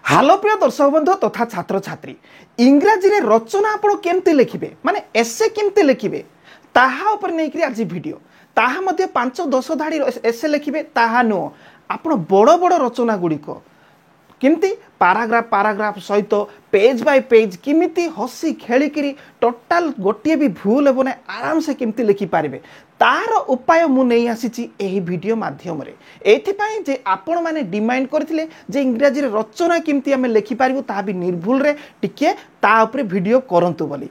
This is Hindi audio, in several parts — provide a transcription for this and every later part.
हेलो प्रिय दर्शक बंधु तथा छात्र छात्री इंग्राजी रे रचना आपण केमते लिखिबे माने एसे केमते लिखिबे ताहा ऊपर नेकरी आज वीडियो ताहा मध्ये 5-10 धाड़ी एसे लिखिबे ताहा नो आपण बड़ बड़ रचना गुडी को किमती पाराग्राफ सहित पेज बाय पेज किमिति हसी खेलिकी टोटाल गोटे भी भूल हेबो ना आराम से किमती लिखि पारिबे तार उपाय मु नहीं आसीची एही वीडियो माध्यम रे एथिपाई जे आपण माने डिमांड करथिले जे इंग्रजी रे रचना किमती हमें लिखि पारिबो ता भी निर्भुल रे टिके ता ऊपर वीडियो करंतु बोली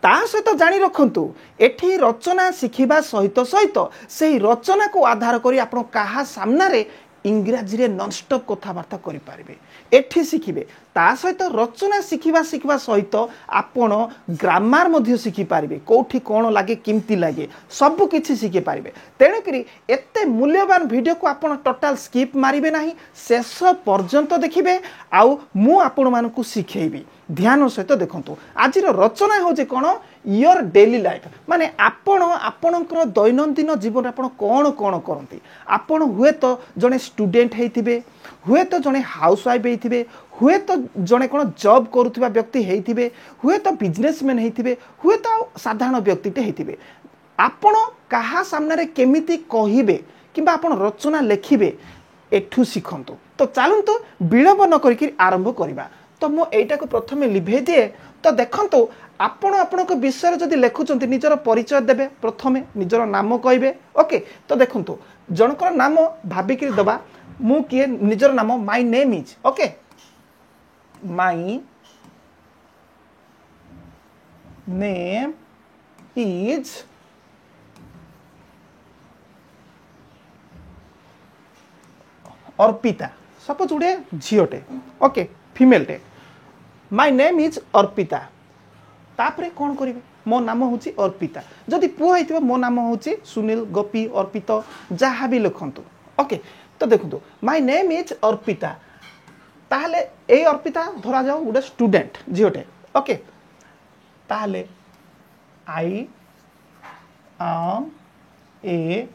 ता सहित जानी रखंतु एठी रचना शिखिबा सहित सहित सेही रचना को आधार करी आपण काहा सामना रे इंग्राजी रे नॉनस्टॉप कथबार्ता करि पारिबे एठी शिखिबे ता सहित रचना शिखिबा सहित आपण ग्रामर मध्ये शिखि पारिबे कोठी कोन लागे किमती लागे सब किछि शिखि पारिबे तेणे करी एते मूल्यवान वीडियो को आपण टोटल स्किप मारिबे नाही शेष पर्यंत देखिबे आउ मु आपण मानकु सिखेइबी ध्यान सहित देखंतु आज रचना होजे कोन योर डेली लाइफ माने आपण आपणकर दैनंदिन जीवन आपण कोन कोन करंती आपण हुए तो जने स्टूडेंट हेतिबे हुए तो जने हाउसवाइफ हेतिबे हुए तो जने कोन जॉब करूथिबा व्यक्ति हेतिबे हुए तो बिजनेसमैन हेतिबे हुए तो साधारण व्यक्तिटे हेतिबे आपण काहा सामने रे केमिति कहिबे किबा आपण रचना लेखिबे एठु सिखंतु तो चालंतु विलंब न करिकि आरंभ करिबा तो मु एटा को प्रथमे लिभे दिए तो देखंतु आपण आपनको विषय जदि लेखुचंती निजर परिचय देबे प्रथमे निजर नाम कहबे ओके तो देखंतु जनकर नाम भाबिकि दबा मु किए निजर नाम my name is okay my name is Arpita suppose उडे झियोटे ओके फीमेल टे माय नेम इज अर्पिता तापरे कौन करिवे मो नाम होची अर्पिता जदि पुआ हेतिबो मो नाम होची सुनील गोपी अर्पित जहा भी लिखंतु ओके तो देखंतु माय नेम इज अर्पिता ताहले ए अर्पिता धरा जाओ गुडे स्टूडेंट जियोटे ओके ताहले I am a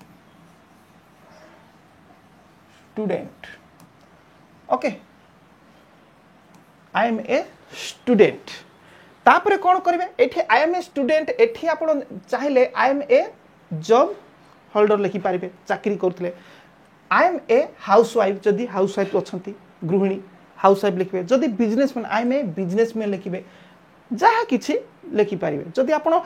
student okay I am a student तापरे कौन करेंगे एठी आई एम ए स्टूडेंट एठी आपण चाहिले I am a job holder लिखि पारिबे चाकरी करथले आई एम ए हाउसवाइफ जदि हाउसवाइफ अछंती गृहिणी हाउसवाइफ लिखिबे जदि businessman I am a businessman लिखिबे जहा किछि लिखि पारिबे जदि आपण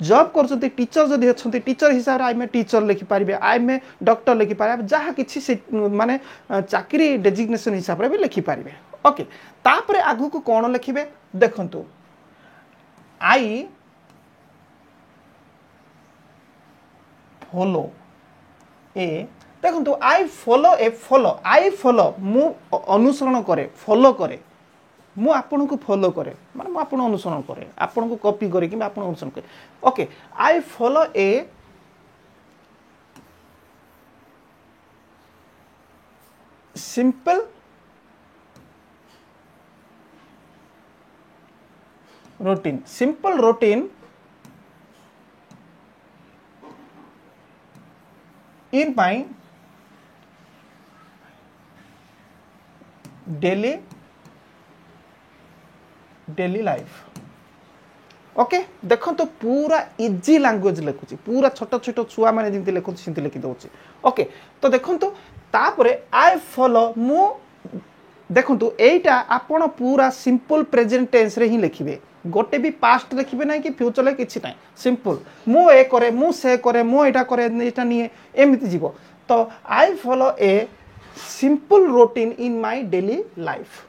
जॉब करछंती टीचर जदि अछंती टीचर हिसाब रे आई एम ए टीचर लिखि पारिबे आई एम ए डॉक्टर लिखि पारिबे जहा किछि माने चाकरी डेजिग्नेशन हिसाब रे भी लिखि पारिबे ओके तापरे आगु को कोन लिखिबे देखंतु आई फॉलो ए देखंतु I follow A follow I follow मु अनुसरण करे फॉलो करे मु आपन को फॉलो करे माने मु आपन अनुसरण करे आपन को कॉपी करे कि आपन अनुसरण करे okay I follow a simple routine in my daily life okay देखो तो पूरा इजी लैंग्वेज लिखुची पूरा छोट छोट छुआ माने जिंती लिखुची सिंती लिखि दउची ओके तो देखो तो तापरे आई फॉलो मु देखो तो एटा आपण पूरा सिंपल प्रेजेंट टेंस रे ही लिखिबे गोटे भी पास्ट लिखिबे ना कि फ्यूचर ले किछि नाही सिंपल मु ए करे मु से करे मु एटा करे एटा निये एमिति जीवो तो I follow a simple routine in my daily life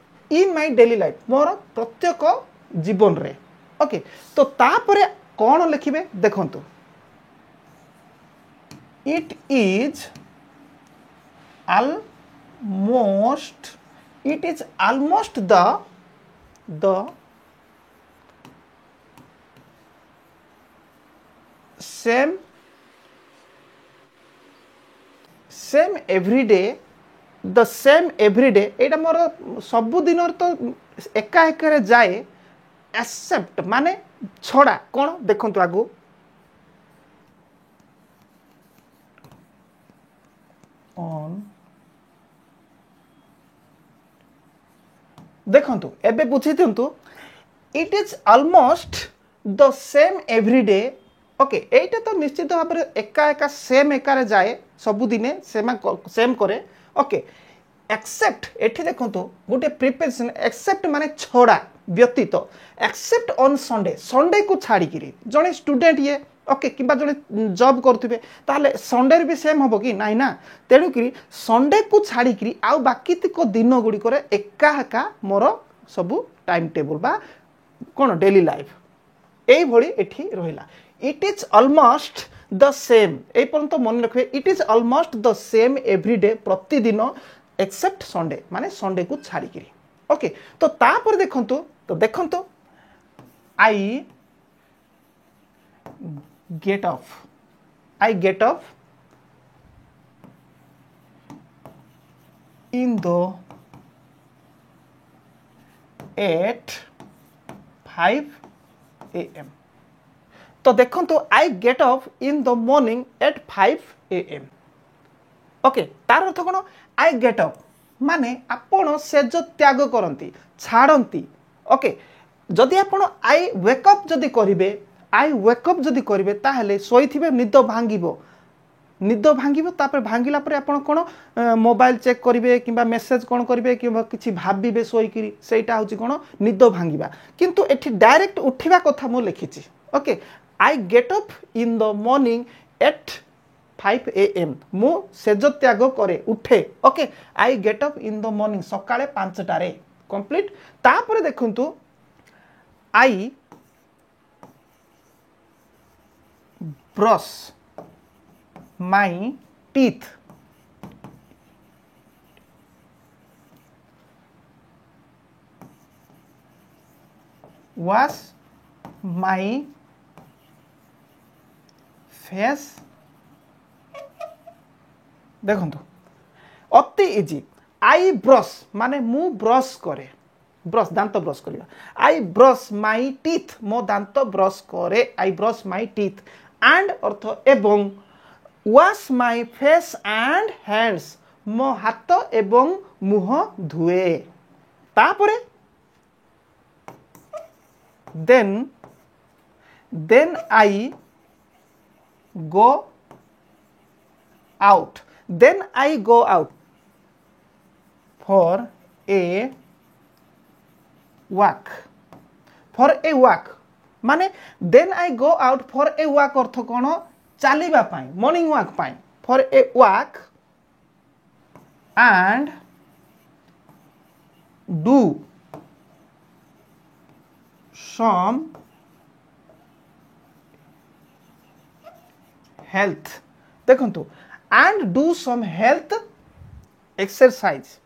more प्रत्येक जीवन रे ओके तो तापरे कोन लिखिबे देखंतु it is almost the same every day एटा मोर सब दिन तो एका एका जाए एक्सेप्ट माने छड़ा कौन देखंतु आगु on देखंतु एबे बुझी दियंतु it is almost the same everyday okay एटा तो निश्चित भाव में एका एका सेम एकार जाए सबुदिने सेम करे ओके एक्सेप्ट एठी देखंतु गोटे प्रिपरेशन एक्सेप्ट माने छोड़ा व्यतीत एक्सेप्ट ऑन संडे संडे को छाड़ी किरी जने स्टूडेंट ये ओके कि जड़े जॉब करुवे ताले संडे भी सेम हम कि नाई ना तेणुक संडे को छाड़ी आउ बाकी दिन गुड़िक एका एका मोर सबू टाइम टेबल बा कौन डेली लाइफ यही एठी रहिला it is almost the same ए पर्यंत मन रखिए it is almost the same everyday प्रतिदिन एक्सेप्ट संडे माने संडे को छाड़ी किरी ओके तो तापर देखंतु I get off in the at 5 AM तो देखो I get off in the morning at 5 AM okay तार अर्थ कौन आई गेट ऑफ माने आपण सेज त्याग करती छाड़ती ओके जदि आपण आई वेकअप जदि करिवे आई वेकअप जदि करिवे ताहले सोईथिबे निद भांगिबो निद भांगिबो तापर भांगिला परे आपण कोन मोबाइल चेक करिवे किबा मेसेज कोन करिवे किबा किछि भाबिबे सोईकिरी सेटा होछि कोन निद भांगिबा किंतु एठी डायरेक्ट उठिबा कथा मो लिखिछि okay I get up in the morning at 5 AM मु सेज त्याग करे उठे okay I get up in the morning सकाळे 5 टारे कंप्लीट तापर देखंतु I brush my teeth wash my face देखंतु अति इजी आई ब्रश माने मु ब्रश करे ब्रश दांत ब्रश करिया आई ब्रश माय टीथ मो दांत ब्रश करे I brush my teeth and अर्थ एवं wash my face and hands मो हाथ एवं मुह धुए तापरे then I go out for a walk माने then I go out for a walk अर्थ कौन चलिबा पाई मॉर्निंग वॉक पाई for a walk and do some health देखंतु and do some health exercise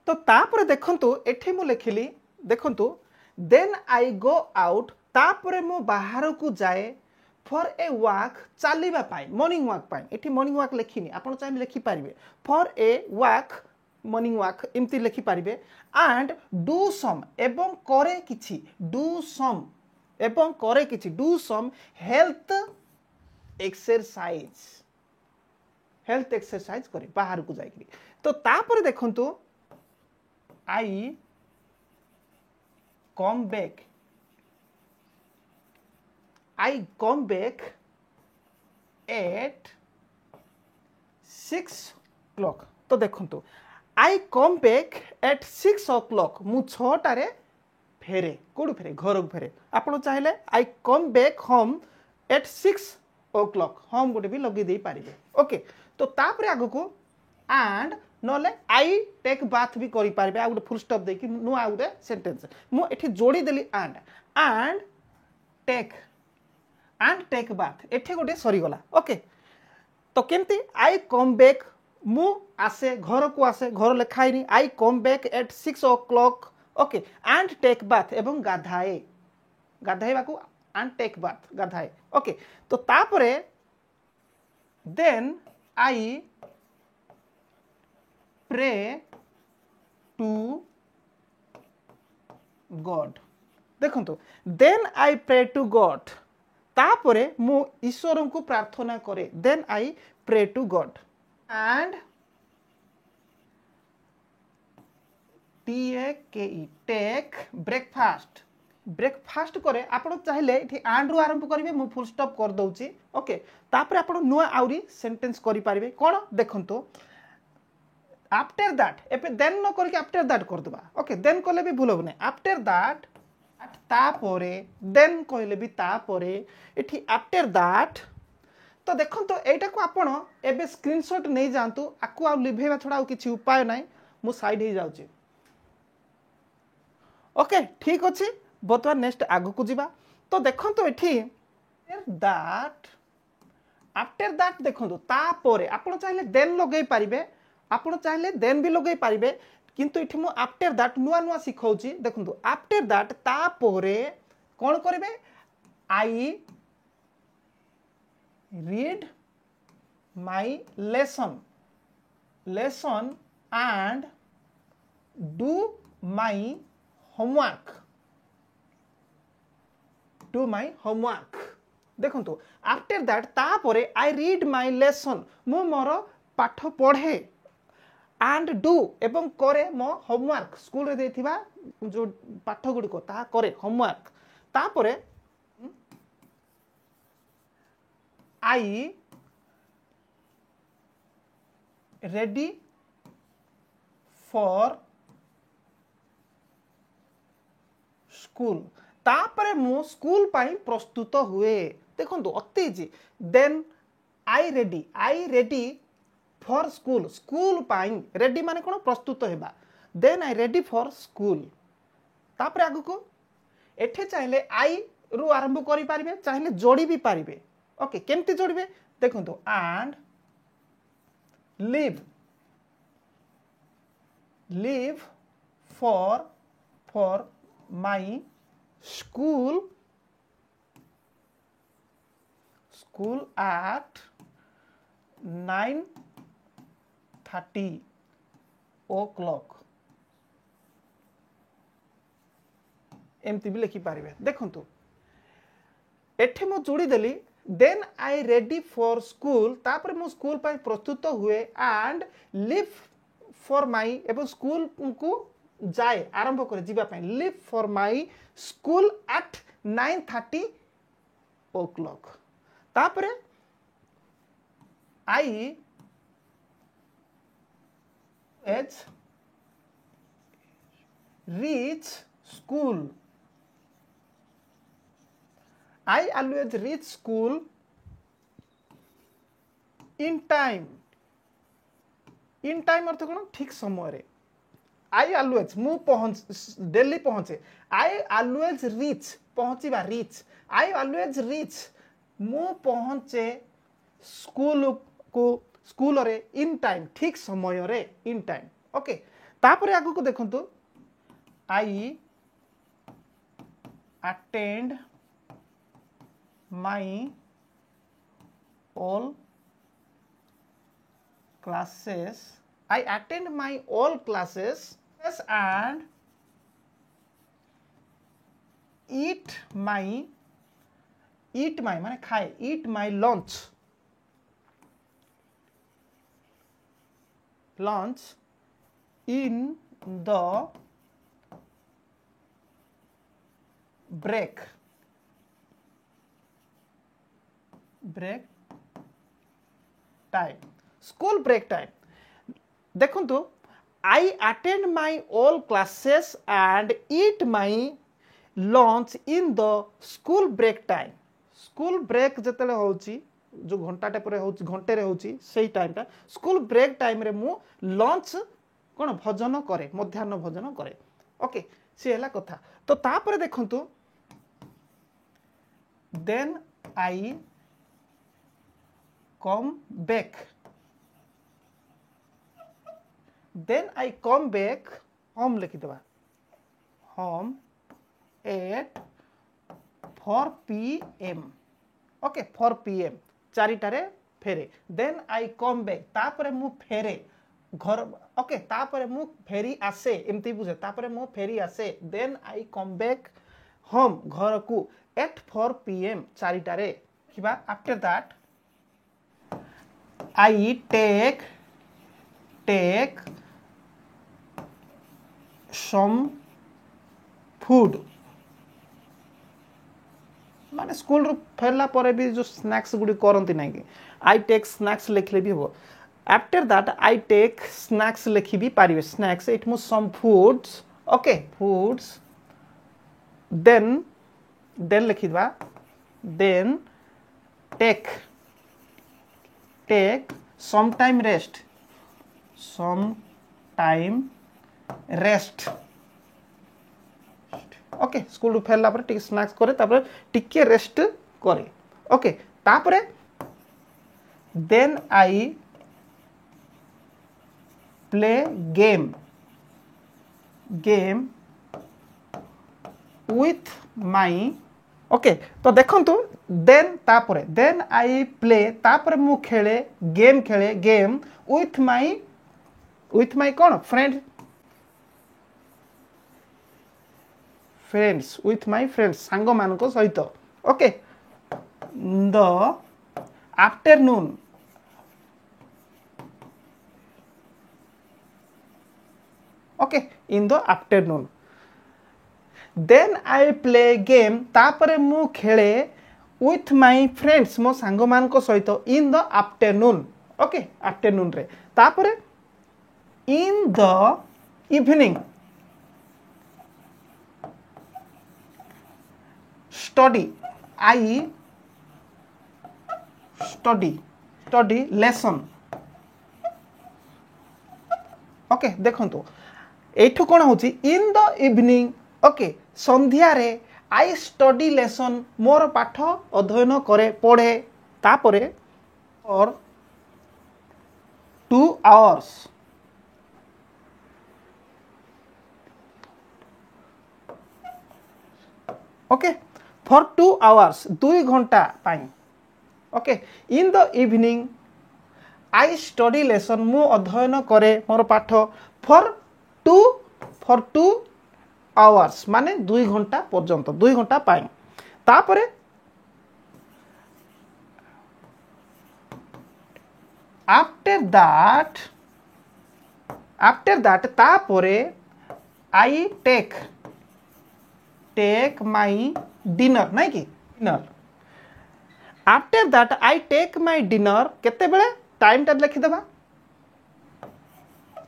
तो तापर देखंतु एठी मु लिखिली देखंतु देन आई गो आउट तापरे मो बाहर को जाए फॉर ए वॉक चलिबा पाई मॉर्निंग वॉक पाई एठी मॉर्निंग वॉक लिखिनी आपण चाहे लिखि पारिबे for a walk morning walk एमती लिखि पारिबे एंड डू सम एवं करे किछि डू सम हेल्थ एक्सरसाइज करे बाहर को जाई तो तापर देखंतु आई कम बैक at 6 o'clock तो देखंतु आई कम बैक एट 6 o'clock मु 6 टारे फेरे कोड फेरे घर फेरे आपण चाहिले I come back home at 6 o'clock home गोटे भी लगे दे पारिबे ओके तो तापरे आगो को एंड नले आई टेक बाथ भी करि पारिबे आ गोटे फुल स्टॉप देकी नो आ गोटे सेंटेंस मु एठी जोड़ी देली एंड टेक बाथ एठी गोटे सरी गला ओके तो केमती आई कम बैक मु आसे घर को आसे घर लेखाइनी I come back at 6 o'clock okay and take bath एवं गाधाइबा को एंड टेक बाथ गाधाए ओके तो तापरे then I pray to God देखंतु then I pray to God तापरे मु ईश्वर को प्रार्थना करे then I pray to God and TAKE take breakfast breakfast करे आपण चाहिले एठी आंड रु आरंभ करिवे मु फुल स्टॉप कर दउची ओके तापर आपण नुआ आउरी सेंटेंस करि पारिबे कोन देखंतो आफ्टर दैट एपे देन न करके आफ्टर दैट कर दबा ओके देन कहले भी भूल होबने आफ्टर दैट तापरे देन कहले भी तापरे एठी आफ्टर दैट तो देखंतो एटा को आपण एबे स्क्रीनशॉट नै जानतु आकु आ लिभेबा छडा आ किछि उपाय नै मु साइड हे जाउची ओके ठीक अछि बर्तमान नेक्स्ट आगु को जीवा तो देखंतो एठी दैट आफ्टर दैट देखंतो तापरे आपण चाहिले देन लगै पारिबे आपण चाहिले देन भी लगै पारिबे किंतु एठी मु आफ्टर दैट नुआ नुआ सिखौची देखंतो आफ्टर दैट तापरे कोन करबे आई read my lesson and do my homework देखंतु आफ्टर दैट तापरे आई रीड माय लेसन मु मोर पाठ पढ़े एंड डू एवं करे मो होमवर्क स्कूल रे देथिबा जो पाठ गुडी को ता करे होमवर्क तापरे I ready for school तापरे मु स्कूल पाई प्रस्तुत हुए देखंतु अति जी then I ready for school school पाई रेडी माने कोन प्रस्तुत हेबा then I ready for school तापरे आगु को एठे चाहिले आई रु आरंभ करि पारिबे चाहिले जोड़ी भी पारिबे ओके केमती जोड़बे देखंतु and leave for my school at 9:30 o'clock एमती भी लिखि पारिबे देखंतु एठे मो जोड़ी देली then I ready for school तापर मो स्कूल पाई प्रस्तुत हुए एंड लिव फॉर माई एवं स्कूल को जाए आरंभ करे जीवा पाई live for my school at 9:30 o'clock तापर I as reach school I always reach school in time अर्थ कोन ठीक समय रे I always मु पहुंच डेली पहुंचे I always reach पहुंचीबा रीच I always reach मु पहुंचे स्कूल रे इन टाइम ठीक समय रे इन टाइम ओके तापरे आगु को देखंतु I attend my all classes I attend my all classes and eat my माने खाए eat my lunch in the break time school break time देखंतु I attend my all classes and eat my lunch in the school break time school break जतले होची जो घंटाटे परे होची घंटे रे होची सेही टाइमटा स्कूल ब्रेक टाइम रे मु लंच कोन भोजन करे मध्याह्न भोजन करे ओके से हला कथा तो तापरे देखंतु then I come back home लिखि देबा home at 4 PM okay 4 PM 4 टारे फेरे देन आई कम बैक तापरे मु फेरे घर ओके तापरे मु फेरी आसे एमती बुझे तापरे मु फेरी आसे then I come back home घर को एट 4 PM 4 टारे किबा after that I take some food माने स्कूल रू फेरला पर भी जो स्नैक्स गुडी करंती नाही कि आई टेक स्नैक्स लिखले भी हो after that I take snacks लिखि भी पारिबे snacks it must some foods okay foods then लिखिबा then take some time rest okay school फेरला पर टिक स्नैक्स करे तापर टिके रेस्ट करे ओके तापर then I play game with my okay तो देखंतु देन तापर देन आई प्ले तापर मु खेले गेम विथ माई कौन फ्रेंड्स विथ माई फ्रेंड्स सांग मान सहित okay the afternoon okay in the afternoon then I play game तापर मु खेले विथ माई फ्रेंड्स मो सांग मान सहित इन द आफ्टरनून ओके आफ्टरनून रे तापर इन the evening study I study lesson okay देखंतु एठु कोन होची इन द इवनिंग ओके संध्या रे आई स्टडी लेसन मोर पाठ अध्ययन करे पढ़े तापरे और 2 hours ओके फॉर 2 hours 2 घंटा पाई okay in the evening I study lesson मु अध्ययन करे मोर पाठ फॉर 2 hours माने 2 घंटा पर्यंत 2 घंटा पाई तापरे आफ्टर दैट तापरे आई टेक माई डिनर नहीं कि dinner after that I take my dinner केते बेले टाइम टा लिखि देबा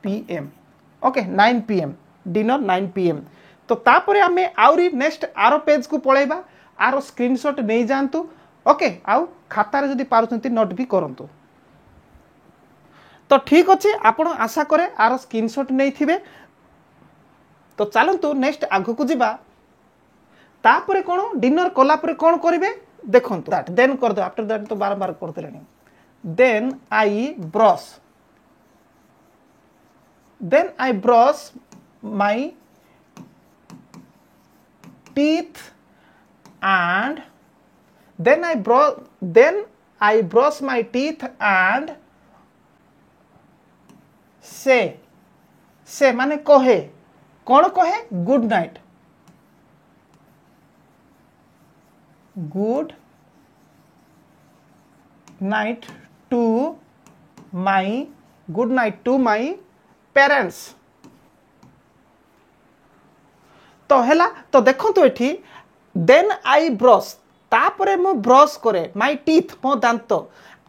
PM okay 9 PM dinner 9 PM तो तापरे आमे आउरी नेक्स्ट आरो पेज को पळेबा आरो स्क्रीनशॉट नै जानतु ओके आउ खाता रे जदी पारुचंती नोट भी करंतु तो ठीक अछि आपण आशा करे आरो स्क्रीनशॉट नै थिबे तो चलंतु नेक्स्ट आगो को जिबा तापरे कोन डिनर कोला परे कोन करिवे देखंतु दैट देन कर दो आफ्टर दैट तो बार बार करते रहनी then I brush my teeth and then I brush my teeth and say माने कहे कौन कहे good night to my parents तो हैला तो देखो तो एठी देन आई ब्रश तापरे मु ब्रश करे माय टीथ मो दांत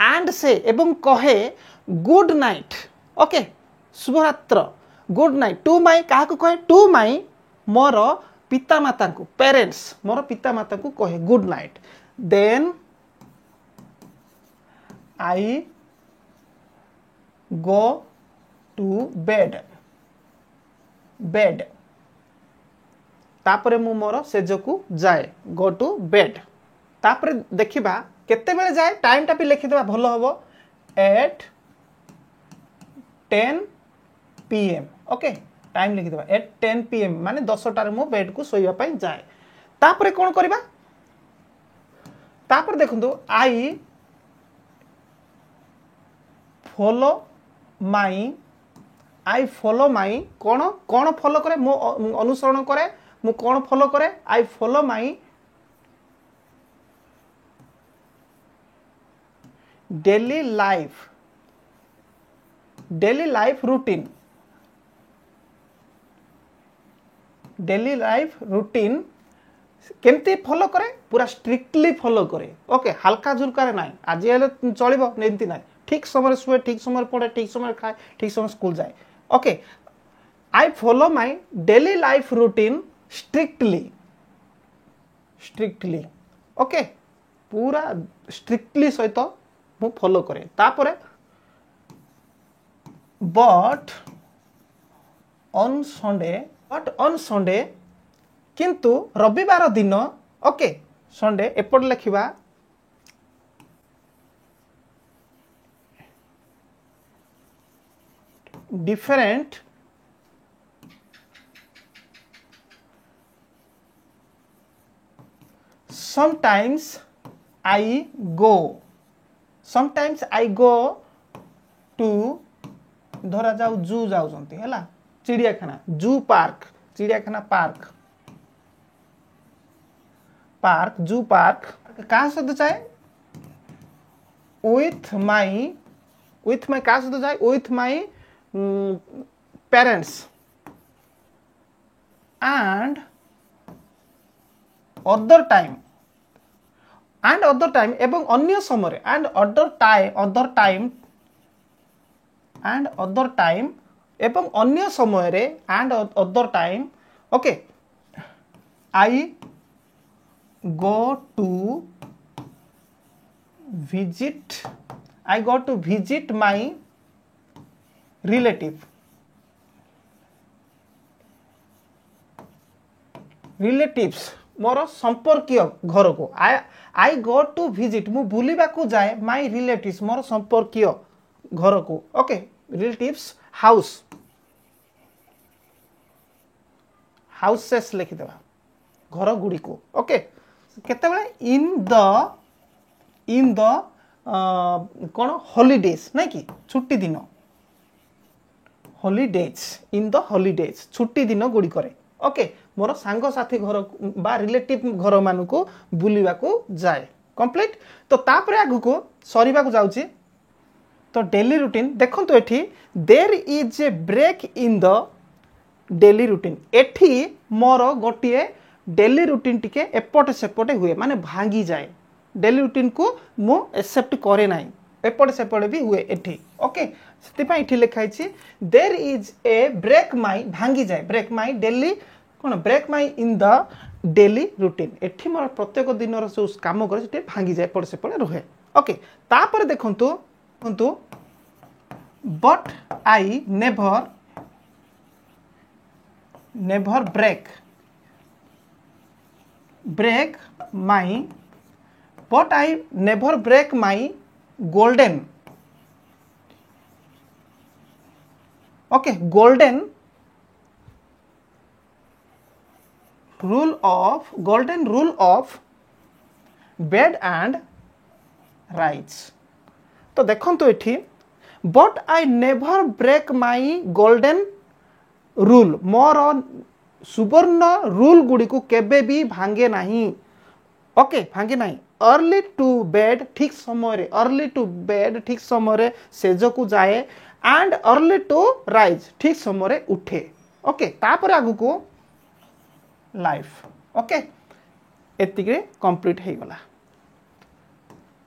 एंड से एवं कहे गुड नाइट ओके शुभरात्र गुड नाइट टू माई काहा को कहे टू माई मोर पिता माता को पेरेंट्स मोर पिता माता को कहे good night then I go to bed तापरे मु मोर सेजको जाए गो टू बेड तापरे देखिबा केते बेले जाए टाइम टा भी लिखि देबा भलो हबो एट 10 PM ओके टाइम लिखि देबा एट 10 PM माने 10 टारे मु बेड को सोइबा पई जाए तापरे कोन करबा तापरे देखंतु I follow my cone follow करे मु अनुसरण करे मु कोन फॉलो करे I follow my daily life routine daily life routine केमती फॉलो करे पूरा स्ट्रिक्टली फॉलो करे ओके हल्का झुल्का ना आज हेल्ले चलो एमती ना ठीक समय शुए ठीक समय पढ़े ठीक समय खाए ठीक समय स्कूल जाए okay I follow my daily life routine strictly okay पूरा स्ट्रिक्टली सहित मु फॉलो करे तापरे बट ऑन संडे किंतु रविवार दिन ओके संडे एपट लिखा different sometimes I go to धरा जाऊ जू जाउछंती हैला चिड़ियाखाना जू चिड़ियाखाना पार्क जू पार्क कहाँ सहित जाए विथ माई कहाँ सहित जाए with my parents and other time एवं अन्य समय अदर टाइम एवं अन्य समय रे other time okay I go to visit my relatives मोर संपर्कीय घर को आई गो टू विजिट मु बुलिबा को जाए माय रिलेटिव्स मोर संपर्कीय घर को ओके रिलेटिव्स हाउसेस लिखि देबा घर गुडी को ओके केते बेले इन द कोन हॉलिडेज नै कि छुट्टी दिन इन द हॉलिडेज छुट्टी दिन गुडी करे ओके मोर सांग साथी घर बा रिलेटिव घर मान को बुलिबा को जाए कंप्लीट तो तापर आगु को सरीबा को जाउची तो डेली रूटीन देखंतु एठी there is a break in the daily routine एठी मोर गोटिए डेली रूटीन टिके एपटे सेपटे हुए माने भांगी जाए डेली रूटीन को मु एक्सेप्ट करे नाही एपटे सेपटे भी हुए एठी ओके सेति पई एठी लिखाई छी there is a break my भांगी जाए ब्रेक माई डेली कौन break my in the daily routine एठी मोर प्रत्येक दिन जो काम करे सेठी भांगी जाए पड़ से पड़े रहे ओके तापर देखंतु but I never break my but I never break my golden golden rule of bed and rights तो देखंतु एठी but I never break my golden rule मोर सुवर्ण रूल गुडी को केबे भी भांगे नहीं ओके भांगे नहीं अर्ली टू बेड ठीक समय रे सेज को जाए एंड अर्ली टू राइज ठीक समय रे उठे ओके तापर आगु को लाइफ ओके एतिके कंप्लीट हे गला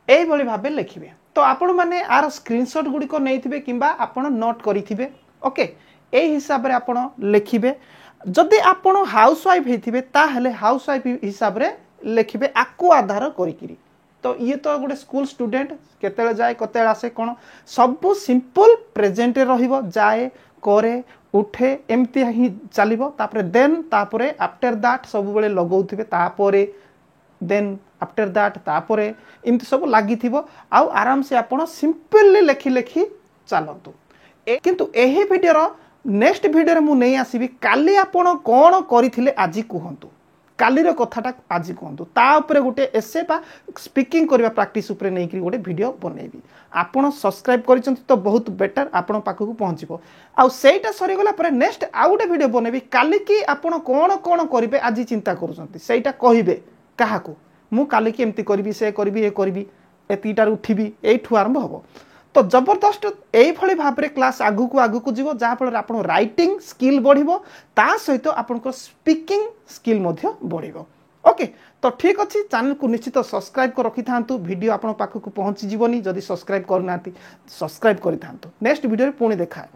एई भली भाबे लिखिबे तो आपण माने आर स्क्रीनशॉट गुडी को नैथिबे किंबा आपण नोट करिथिबे ओके एई हिसाब रे आपण लिखिबे जदि आपण हाउसवाइफ हेथिबे ताहले हाउसवाइफ हिसाब रे लिखिबे आकु आधार करिकिरी तो ये तो गोटे स्कूल स्टूडेंट केतेले जाए केतेले आसे कोन सब सिंपल प्रेजेंट रहिबो जाए करे उठे एमती ही चलिबो तापरे देन तापरे आफ्टर दैट सब बेले लगौथिबे तापरे देन आफ्टर दैट तापरे एमती सब लागिथिबो आ आराम से आपण सिंपली लेखि चलंतु किंतु एही वीडियो रो नेक्स्ट वीडियो रे मु नै आसीबी काली आपण कोन करिथिले आजि कहंतु कालीर कथाटा आज कहतु तापर गोटे एसे बा स्पीकिंग करबा प्रैक्टिस ऊपर नै कि गोटे वीडियो बनैबी आपण सब्सक्राइब करिसंत तो बहुत बेटर आपण पाखकु पहुंचबो आ सेटा सरी गला पर नेक्स्ट आ गोटे वीडियो बनैबी काली की आपण कोन कोन करिवे आज चिंता करूसंती सेटा कहिबे काहाकू मु काली की एमती करबी से करबी ए करबी एतीटार उठिबी एठु आरंभ हबो तो जबरदस्त यही भाव में क्लास आगू को जीव जहाँफल आप राइटिंग स्किल बढ़ो ता सहित आप स्पीकिंग स्किल बढ़ो ओके। तो ठीक अच्छे चैनल को निश्चित सब्सक्राइब कर रखि था वीडियो आप पाखक पहुँची जीवनी जदि सब्सक्राइब करना सब्सक्राइब करि था नेक्स्ट वीडियो पुणी देखा।